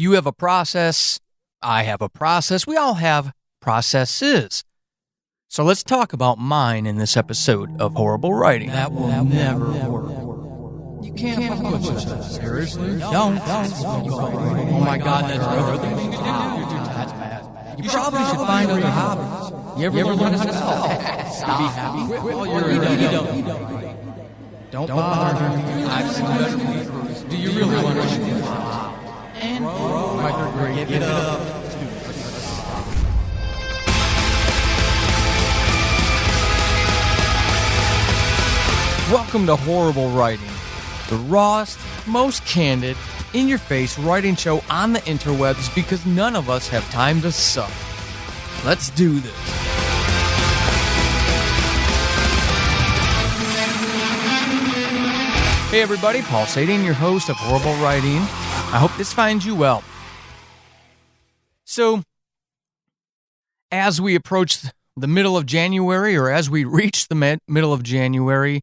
You have a process. I have a process. We all have processes. So let's talk about mine in this episode of Horrible Writing. That will never work. You can't put yourself. Seriously? Don't. Oh my God, that's another thing to do. That's bad. You probably should find other hobbies. You ever learn how to spell? Stop. Be happy. Well, you don't bother. I've seen better people. Do you really want to do and grow? My third grade. Get up. Welcome to Horrible Writing, the rawest, most candid, in-your-face writing show on the interwebs because none of us have time to suck. Let's do this. Hey everybody, Paul Sading, your host of Horrible Writing. I hope this finds you well. So, as we approach the middle of January, or as we reach the middle of January,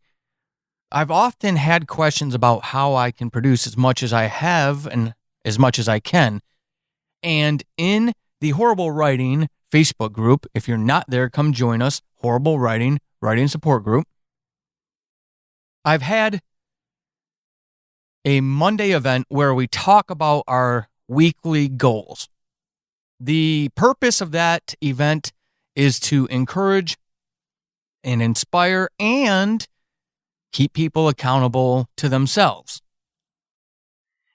I've often had questions about how I can produce as much as I have and as much as I can. And in the Horrible Writing Facebook group, if you're not there, come join us, Horrible Writing, Writing Support Group. I've had a Monday event where we talk about our weekly goals. The purpose of that event is to encourage and inspire and keep people accountable to themselves.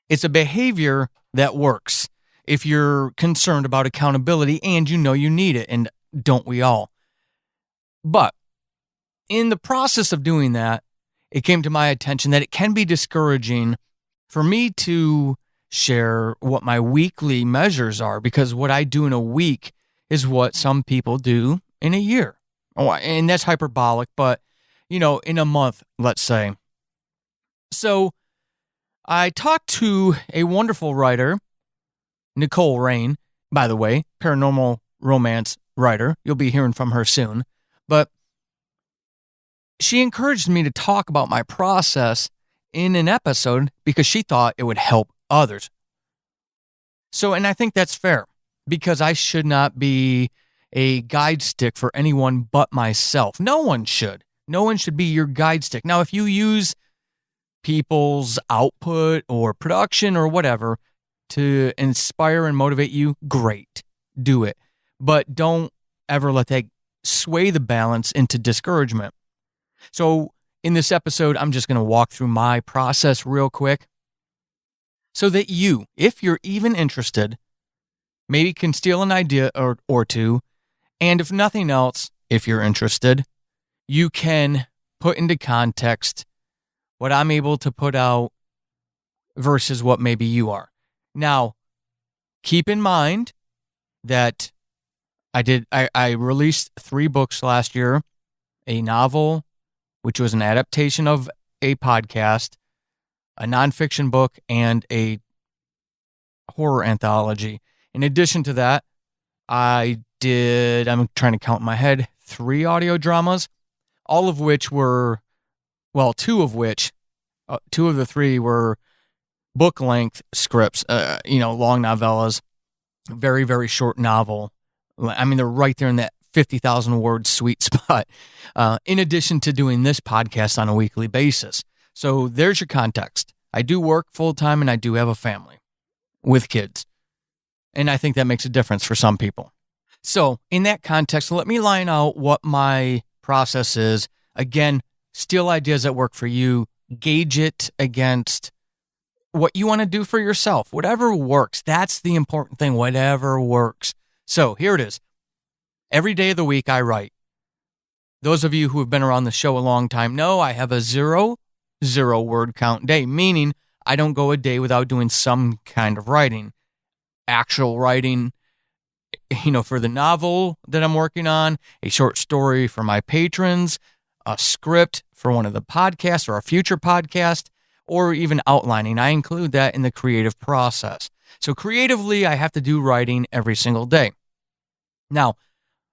It's a behavior that works if you're concerned about accountability and you know you need it, and don't we all? But in the process of doing that, it came to my attention that it can be discouraging for me to share what my weekly measures are, because what I do in a week is what some people do in a year. Oh, and that's hyperbolic, but in a month, let's say. So I talked to a wonderful writer, Nicole Rain, by the way, paranormal romance writer. You'll be hearing from her soon. But she encouraged me to talk about my process in an episode because she thought it would help others. So, and I think that's fair, because I should not be a guide stick for anyone but myself. No one should. No one should be your guide stick. Now, if you use people's output or production or whatever to inspire and motivate you, great. Do it. But don't ever let that sway the balance into discouragement. So in this episode, I'm just going to walk through my process real quick so that you, if you're even interested, maybe can steal an idea or two. And if nothing else, if you're interested, you can put into context what I'm able to put out versus what maybe you are. Now, keep in mind that I released 3 books last year, a novel, which was an adaptation of a podcast, a nonfiction book, and a horror anthology. In addition to that, I'm trying to count in my head, 3 audio dramas, all of which were, well, 2 of the 3 were book-length scripts, long novellas, very, very short novel. I mean, they're right there in that 50,000 word sweet spot, in addition to doing this podcast on a weekly basis. So there's your context. I do work full-time and I do have a family with kids. And I think that makes a difference for some people. So in that context, let me line out what my process is. Again, steal ideas that work for you. Gauge it against what you want to do for yourself. Whatever works. That's the important thing. Whatever works. So here it is. Every day of the week I write. Those of you who have been around the show a long time know I have a 0 word count day, meaning I don't go a day without doing some kind of writing. Actual writing, for the novel that I'm working on, a short story for my patrons, a script for one of the podcasts or a future podcast, or even outlining. I include that in the creative process. So creatively, I have to do writing every single day. Now,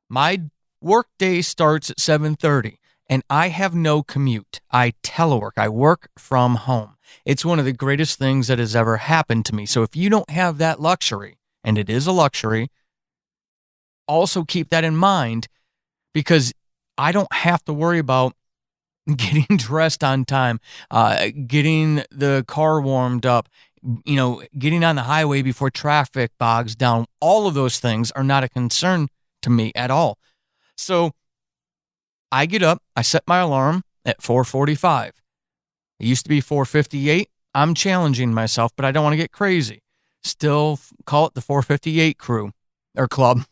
my work day starts at 7:30, and I have no commute. I telework. I work from home. It's one of the greatest things that has ever happened to me. So if you don't have that luxury, and it is a luxury, also keep that in mind, because I don't have to worry about getting dressed on time, getting the car warmed up, getting on the highway before traffic bogs down. All of those things are not a concern to me at all. So I get up, I set my alarm at 4:45. It used to be 4:58. I'm challenging myself, but I don't want to get crazy. Still call it the 4:58 crew or club.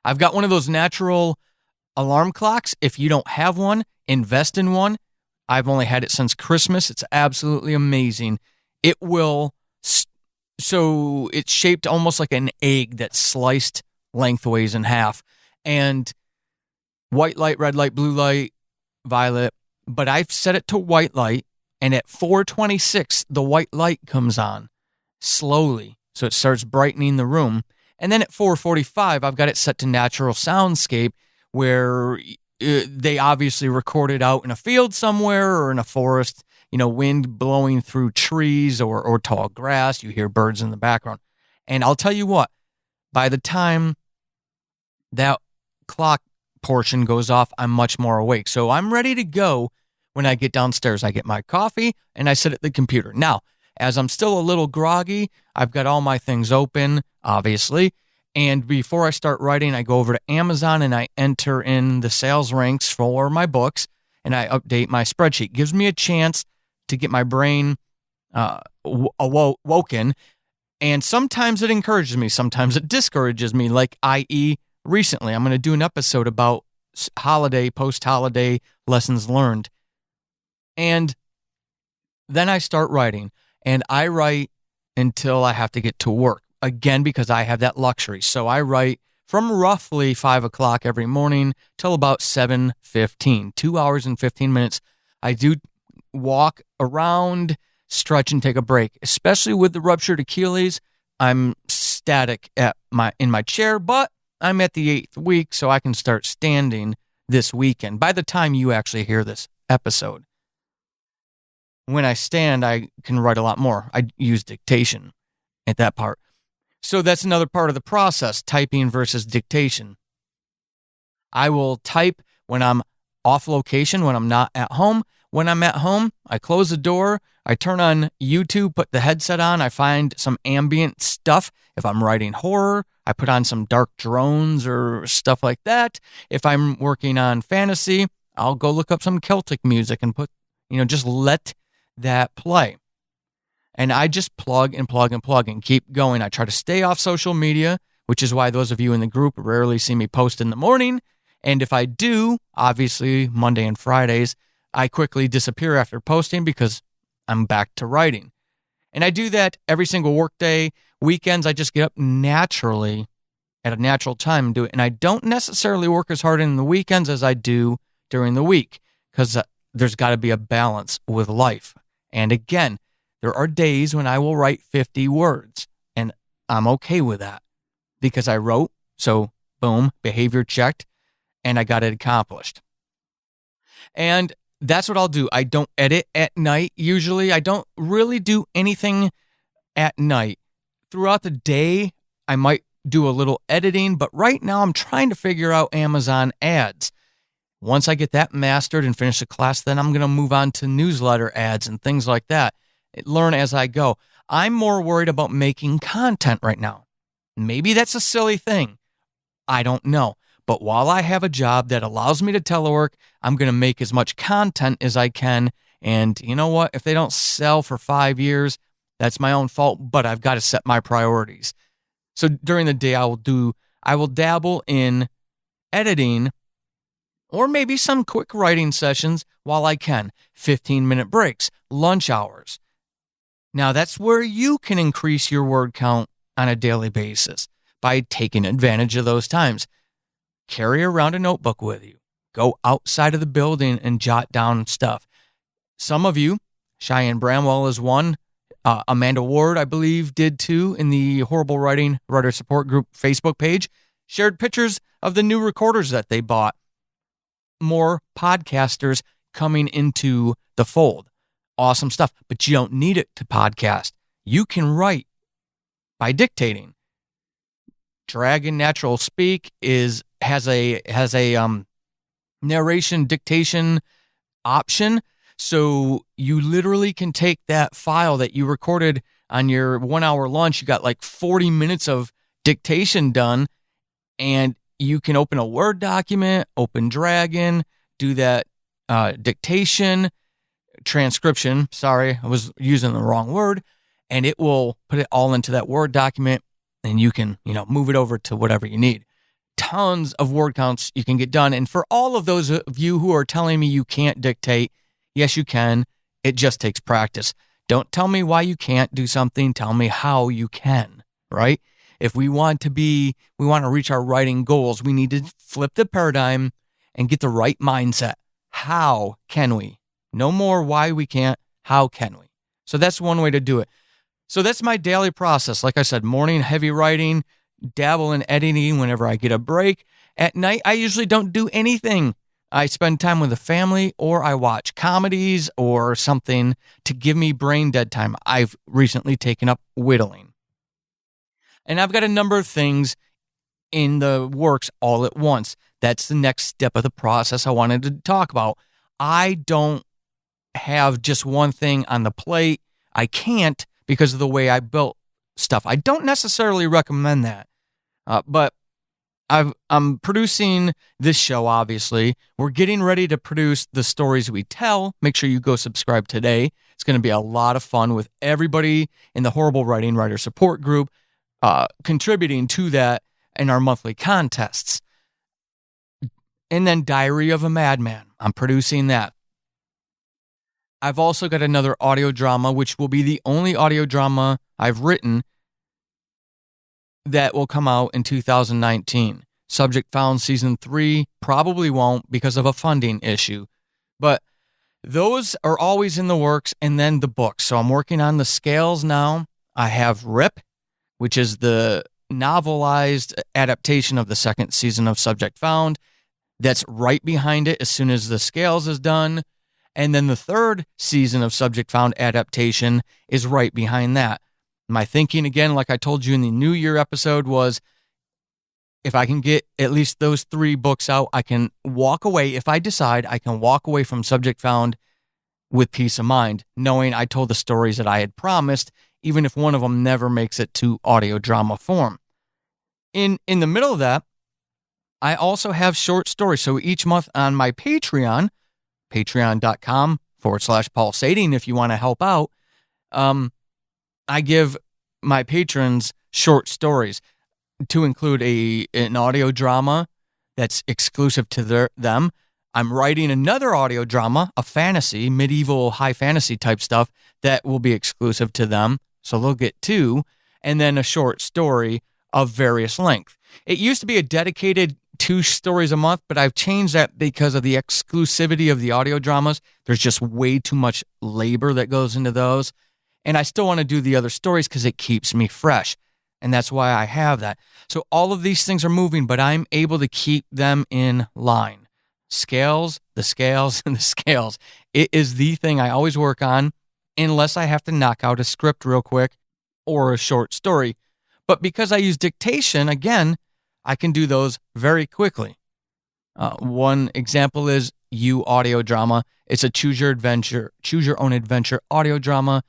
I've got one of those natural alarm clocks. If you don't have one, invest in one. I've only had it since Christmas. It's absolutely amazing. It will, so it's shaped almost like an egg that's sliced lengthways in half. And white light, red light, blue light, violet. But I've set it to white light, and at 4:26, the white light comes on slowly. So it starts brightening the room. And then at 4:45, I've got it set to natural soundscape, where they obviously recorded out in a field somewhere or in a forest, wind blowing through trees or tall grass. You hear birds in the background. And I'll tell you what, by the time that clock portion goes off, I'm much more awake. So I'm ready to go when I get downstairs. I get my coffee and I sit at the computer. Now, as I'm still a little groggy, I've got all my things open, obviously. And before I start writing, I go over to Amazon and I enter in the sales ranks for my books, and I update my spreadsheet. Gives me a chance to get my brain awoken. And sometimes it encourages me. Sometimes it discourages me, like i.e. recently. I'm going to do an episode about post-holiday lessons learned. And then I start writing, and I write until I have to get to work. Again, because I have that luxury. So I write from roughly 5 o'clock every morning till about 7:15, 2 hours and 15 minutes. I do walk around, stretch, and take a break. Especially with the ruptured Achilles, I'm static in my chair, but I'm at the 8th week, so I can start standing this weekend by the time you actually hear this episode. When I stand, I can write a lot more. I use dictation at that part. So that's another part of the process, typing versus dictation. I will type when I'm off location, when I'm not at home. When I'm at home, I close the door, I turn on YouTube, put the headset on, I find some ambient stuff. If I'm writing horror, I put on some dark drones or stuff like that. If I'm working on fantasy, I'll go look up some Celtic music and just let that play. And I just plug and keep going. I try to stay off social media, which is why those of you in the group rarely see me post in the morning. And if I do, obviously Monday and Fridays, I quickly disappear after posting because I'm back to writing. And I do that every single workday. Weekends, I just get up naturally at a natural time and do it. And I don't necessarily work as hard in the weekends as I do during the week, because there's got to be a balance with life. And again, there are days when I will write 50 words, and I'm okay with that because I wrote, so boom, behavior checked, and I got it accomplished. And that's what I'll do. I don't edit at night usually. I don't really do anything at night. Throughout the day, I might do a little editing, but right now I'm trying to figure out Amazon ads. Once I get that mastered and finish the class, then I'm going to move on to newsletter ads and things like that. Learn as I go. I'm more worried about making content right now. Maybe that's a silly thing. I don't know. But while I have a job that allows me to telework, I'm going to make as much content as I can. And you know what? If they don't sell for 5 years, that's my own fault, but I've got to set my priorities. So during the day, I will dabble in editing or maybe some quick writing sessions while I can. 15-minute breaks, lunch hours. Now, that's where you can increase your word count on a daily basis by taking advantage of those times. Carry around a notebook with you. Go outside of the building and jot down stuff. Some of you, Cheyenne Bramwell is one, Amanda Ward, I believe, did too, in the Horrible Writing Writer Support Group Facebook page, shared pictures of the new recorders that they bought. more podcasters coming into the fold. Awesome stuff. But you don't need it to podcast. You can write by dictating. Dragon Natural Speak has a narration dictation option. So you literally can take that file that you recorded on your 1 hour lunch. You got like 40 minutes of dictation done, and you can open a Word document, open Dragon, do that dictation, transcription. Sorry, I was using the wrong word. And it will put it all into that Word document, and you can, move it over to whatever you need. Tons of word counts you can get done. And for all of those of you who are telling me you can't dictate, yes, you can. It just takes practice. Don't tell me why you can't do something. Tell me how you can, right? If we want to reach our writing goals, we need to flip the paradigm and get the right mindset. How can we? No more why we can't. How can we? So that's one way to do it. So that's my daily process. Like I said, morning, heavy writing, dabble in editing whenever I get a break. At night, I usually don't do anything. I spend time with the family, or I watch comedies or something to give me brain dead time. I've recently taken up whittling. And I've got a number of things in the works all at once. That's the next step of the process I wanted to talk about. I don't have just one thing on the plate. I can't, because of the way I built stuff. I don't necessarily recommend that. But I'm producing this show, obviously. We're getting ready to produce the stories we tell. Make sure you go subscribe today. It's going to be a lot of fun with everybody in the Horrible Writing Writer Support Group contributing to that in our monthly contests. And then Diary of a Madman. I'm producing that. I've also got another audio drama, which will be the only audio drama I've written that will come out in 2019. Subject Found Season 3 probably won't because of a funding issue. But those are always in the works, and then the books. So I'm working on the Scales now. I have Rip, which is the novelized adaptation of the second season of Subject Found. That's right behind it as soon as the Scales is done. And then the third season of Subject Found adaptation is right behind that. My thinking, again, like I told you in the New Year episode, was if I can get at least those 3 books out, I can walk away. If I decide, I can walk away from Subject Found with peace of mind, knowing I told the stories that I had promised, even if one of them never makes it to audio drama form. In the middle of that, I also have short stories. So each month on my Patreon, patreon.com/Paul Sading, if you want to help out, I give my patrons short stories to include an audio drama that's exclusive to them. I'm writing another audio drama, a fantasy, medieval high fantasy type stuff that will be exclusive to them. So they'll get 2, and then a short story of various length. It used to be a dedicated 2 stories a month, but I've changed that because of the exclusivity of the audio dramas. There's just way too much labor that goes into those. And I still want to do the other stories because it keeps me fresh. And that's why I have that. So all of these things are moving, but I'm able to keep them in line. Scales, the Scales, and the Scales. It is the thing I always work on, unless I have to knock out a script real quick or a short story. But because I use dictation, again, I can do those very quickly. One example is You audio drama. It's a choose your own adventure audio drama.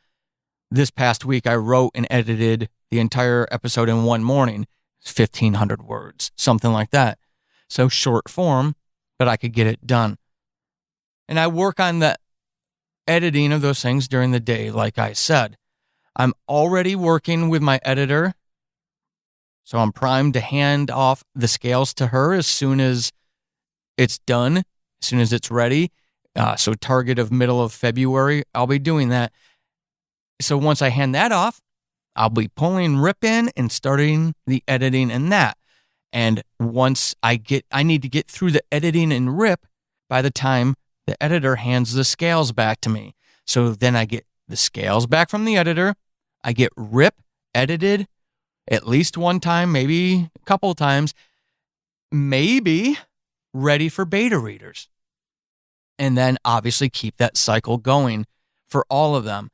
This past week, I wrote and edited the entire episode in one morning. 1,500 words, something like that. So short form, but I could get it done. And I work on the editing of those things during the day, like I said. I'm already working with my editor, so I'm primed to hand off the Scales to her as soon as it's done, as soon as it's ready. So target of middle of February, I'll be doing that. So once I hand that off, I'll be pulling Rip in and starting the editing in that. And once I need to get through the editing in Rip by the time the editor hands the Scales back to me. So then I get the Scales back from the editor. I get Rip edited at least one time, maybe a couple of times, maybe ready for beta readers. and then obviously keep that cycle going for all of them.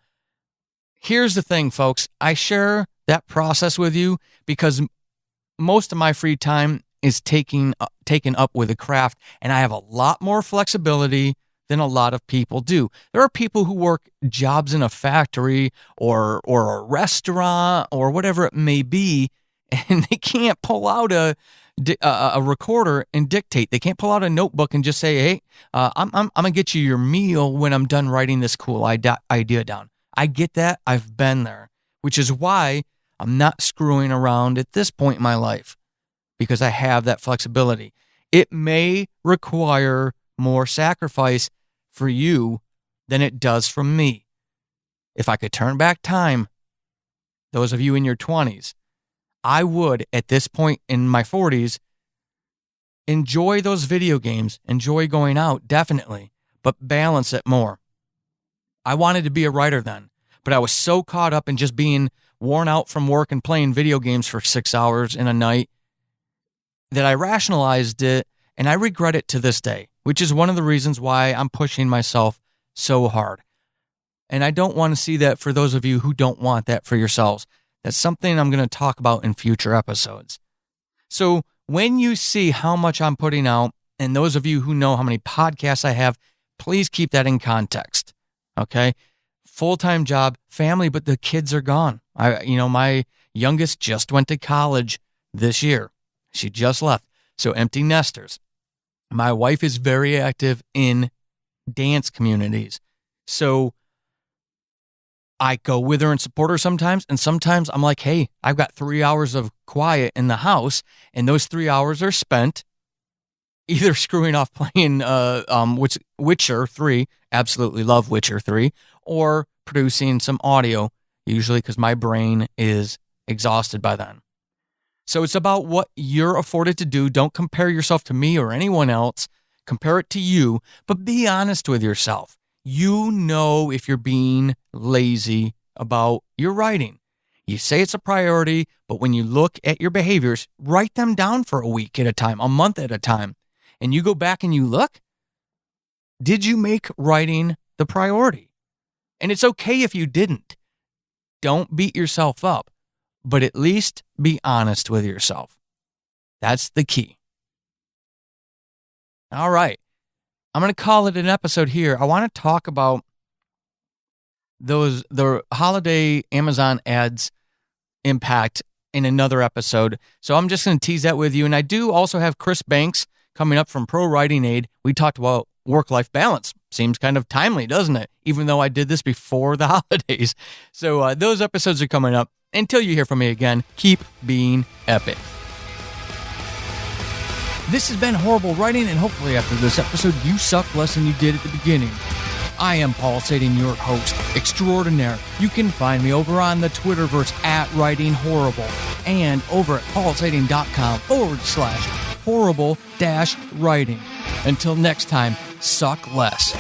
Here's the thing, folks. I share that process with you because most of my free time is taken up with a craft, and I have a lot more flexibility than a lot of people do. There are people who work jobs in a factory or a restaurant or whatever it may be, and they can't pull out a recorder and dictate. They can't pull out a notebook and just say, hey, I'm going to get you your meal when I'm done writing this cool idea down. I get that. I've been there, which is why I'm not screwing around at this point in my life, because I have that flexibility. It may require more sacrifice for you than it does from me. If I could turn back time, those of you in your 20s, I would, at this point in my 40s, enjoy those video games, enjoy going out, definitely, but balance it more. I wanted to be a writer then, but I was so caught up in just being worn out from work and playing video games for 6 hours in a night that I rationalized it, and I regret it to this day, which is one of the reasons why I'm pushing myself so hard. And I don't want to see that for those of you who don't want that for yourselves. That's something I'm going to talk about in future episodes. So when you see how much I'm putting out, and those of you who know how many podcasts I have, please keep that in context, okay? Full-time job, family, but the kids are gone. My youngest just went to college this year. She just left. So empty nesters. My wife is very active in dance communities. So I go with her and support her sometimes. And sometimes I'm like, hey, I've got 3 hours of quiet in the house. And those 3 hours are spent either screwing off playing Witcher 3. Absolutely love Witcher 3. Or producing some audio, usually because my brain is exhausted by then. So it's about what you're afforded to do. Don't compare yourself to me or anyone else. Compare it to you, but be honest with yourself. You know if you're being lazy about your writing. You say it's a priority, but when you look at your behaviors, write them down for a week at a time, a month at a time, and you go back and you look, did you make writing the priority? And it's okay if you didn't. Don't beat yourself up. But at least be honest with yourself. That's the key. All right. I'm going to call it an episode here. I want to talk about the holiday Amazon ads impact in another episode. So I'm just going to tease that with you. And I do also have Chris Banks coming up from Pro Writing Aid. We talked about work-life balance. Seems kind of timely, doesn't it? Even though I did this before the holidays. So those episodes are coming up. Until you hear from me again, keep being epic. This has been Horrible Writing, and hopefully after this episode, you suck less than you did at the beginning. I am Paul Sading, your host extraordinaire. You can find me over on the Twitterverse @WritingHorrible and over at paulsading.com/horrible-writing. Until next time, suck less.